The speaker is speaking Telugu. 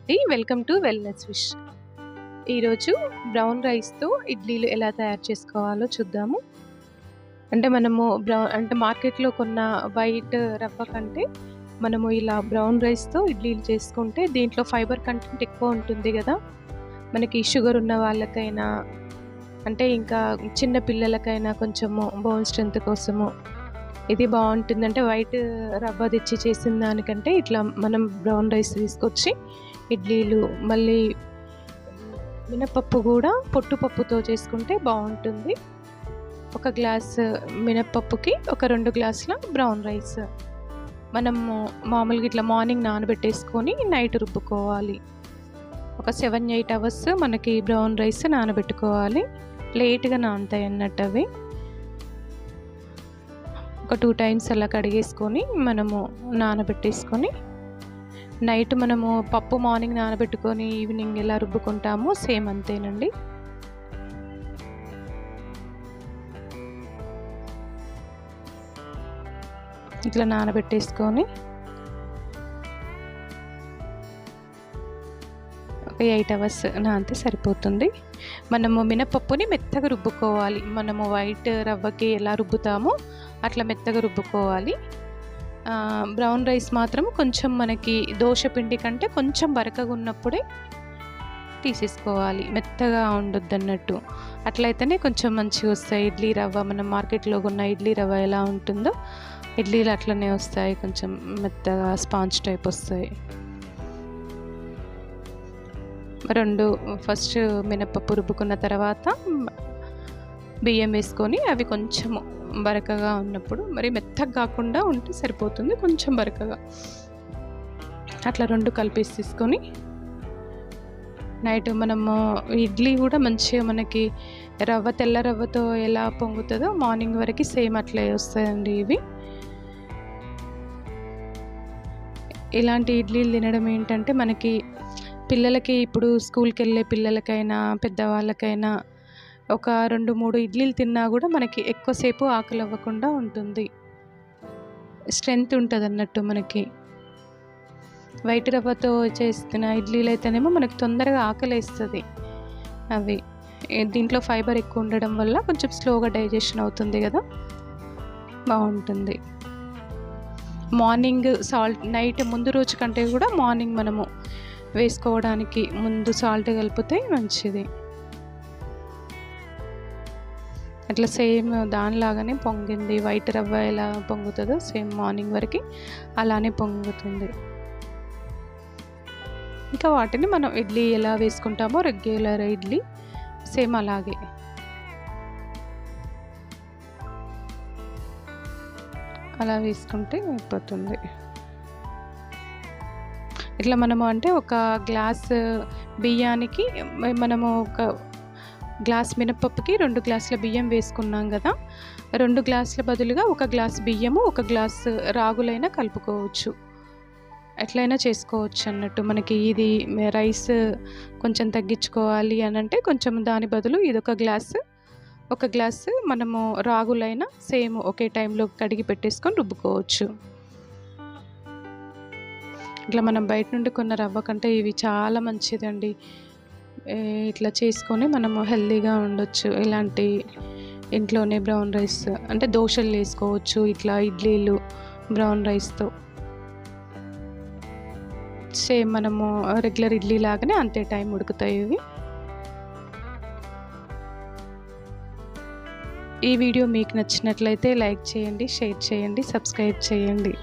అండి. Welcome to wellness wish. ఈరోజు బ్రౌన్ రైస్‌తో ఇడ్లీలు ఎలా తయారు చేసుకోవాలో చూద్దాము. అంటే మనము మార్కెట్‌లో కొన్న వైట్ రవ్వ కంటే మనము ఇలా బ్రౌన్ రైస్‌తో ఇడ్లీలు చేసుకుంటే దీంట్లో ఫైబర్ కంటెంట్ ఎక్కువ ఉంటుంది గదా! మనకి షుగర్ ఉన్న వాళ్ళకైనా అంటే ఇంకా చిన్న పిల్లలకైనా కొంచెము బోన్ స్ట్రెంత్ కోసము ఇది బావుంటుంది. అంటే వైట్ రవ్వ తెచ్చి చేసిన దానికంటే ఇట్లా మనం బ్రౌన్ రైస్ తీసుకొచ్చి ఇడ్లీలు మళ్ళీ మినపప్పు గూడా పొట్టు పప్పుతో చేసుకుంటే బావుంటుంది. ఒక గ్లాసు మినపప్పుకి ఒక 2 గ్లాసుల బ్రౌన్ రైస్. మనము మామూలుగా ఇట్లా మార్నింగ్ నానబెట్టేసుకొని నైట్ రుబ్బుకోవాలి. ఒక 7, 8 అవర్స్ మనకి బ్రౌన్ రైస్ నానబెట్టుకోవాలి. లేట్‌గా నానతాయన్నట్టు అవి. ఒక 2 టైమ్స్ అలా కడిగేసుకొని మనము నానబెట్టేసుకొని నైట్ మనము పప్పు మార్నింగ్ నానబెట్టుకొని ఈవినింగ్ ఎలా రుబ్బుకుంటామో సేమ్ అంతేనండి. ఇట్లా నానబెట్టేసుకొని ఒక 8 అవర్స్ నానితే సరిపోతుంది. మనము మినపప్పుని మెత్తగా రుబ్బుకోవాలి. మనము వైట్ రవ్వకి ఎలా రుబ్బుతామో అట్లా మెత్తగా రుబ్బుకోవాలి. బ్రౌన్ రైస్ మాత్రం కొంచెం మనకి దోస పిండి కంటే కొంచెం బరకగా ఉన్నప్పుడే తీసేసుకోవాలి. మెత్తగా ఉండొద్దన్నట్టు. అట్లయితేనే కొంచెం మంచిగా వస్తాయి. ఇడ్లీ రవ్వ మనం మార్కెట్లో కొన్న ఇడ్లీ రవ్వ ఎలా ఉంటుందో ఇడ్లీలు అట్లనే వస్తాయి. కొంచెం మెత్తగా స్పాంజ్ టైప్ వస్తాయి. 2 ఫస్ట్ మినపప్పు రుబ్బుకున్న తర్వాత బియ్యం వేసుకొని అవి కొంచెము బరకగా ఉన్నప్పుడు మరి మెత్తగా కాకుండా ఉంటే సరిపోతుంది. కొంచెం బరకగా అట్లా 2 కలిపేసి తీసుకొని నైట్ మనము ఇడ్లీ కూడా మంచిగా మనకి రవ్వ తెల్ల రవ్వతో ఎలా పొంగుతుందో మార్నింగ్ వరకు సేమ్ అట్లే వస్తాయండి ఇవి. ఇలాంటి ఇడ్లీలు తినడం ఏంటంటే మనకి పిల్లలకి ఇప్పుడు స్కూల్కి వెళ్ళే పిల్లలకైనా పెద్దవాళ్ళకైనా ఒక 2, 3 ఇడ్లీలు తిన్నా కూడా మనకి ఎక్కువసేపు ఆకలి అవ్వకుండా ఉంటుంది. స్ట్రెంత్ ఉంటుంది అన్నట్టు మనకి. వైట్ రవ్వతో చేస్తున్న ఇడ్లీలు అయితేనేమో మనకు తొందరగా ఆకలేస్తుంది. అవి దీంట్లో ఫైబర్ ఎక్కువ ఉండడం వల్ల కొంచెం స్లోగా డైజెషన్ అవుతుంది కదా, బాగుంటుంది. మార్నింగ్ సాల్ట్ నైట్ ముందు రోజు కంటే కూడా మార్నింగ్ మనము వేసుకోవడానికి ముందు సాల్ట్ కలిపితే మంచిది. అట్లా సేమ్ దానిలాగానే పొంగింది. వైట్ రవ్వ ఎలా పొంగుతుందో సేమ్ మార్నింగ్ వరకు అలానే పొంగుతుంది. ఇంకా వాటిని మనం ఇడ్లీ ఎలా వేసుకుంటామో రెగ్యులర్ ఇడ్లీ సేమ్ అలాగే అలా వేసుకుంటే అయిపోతుంది. ఇట్లా మనము అంటే ఒక గ్లాస్ బియ్యానికి మనము ఒక గ్లాస్ మినపప్పుకి 2 గ్లాసుల బియ్యం వేసుకున్నాం కదా, 2 గ్లాసుల బదులుగా 1 గ్లాస్ బియ్యము 1 గ్లాసు రాగులైనా కలుపుకోవచ్చు. ఎట్లయినా చేసుకోవచ్చు అన్నట్టు. మనకి ఇది రైస్ కొంచెం తగ్గించుకోవాలి అని అంటే కొంచెం దాని బదులు ఇది 1 గ్లాసు మనము రాగులైనా సేమ్ ఒకే టైంలో కడిగి పెట్టేసుకొని రుబ్బుకోవచ్చు. ఇట్లా మనం బయట నుండి కొన్న రవ్వ కంటే ఇవి చాలా మంచిదండి. ఇట్లా చేసుకొని మనము హెల్తీగా ఉండొచ్చు. ఇలాంటి ఇంట్లోనే బ్రౌన్ రైస్ అంటే దోశలు వేసుకోవచ్చు. ఇట్లా ఇడ్లీలు బ్రౌన్ రైస్తో సేమ్ మనము రెగ్యులర్ ఇడ్లీ లాగానే అంతే టైం ఉడుకుతాయి ఇవి. ఈ వీడియో మీకు నచ్చినట్లయితే లైక్ చేయండి, షేర్ చేయండి, సబ్స్క్రైబ్ చేయండి.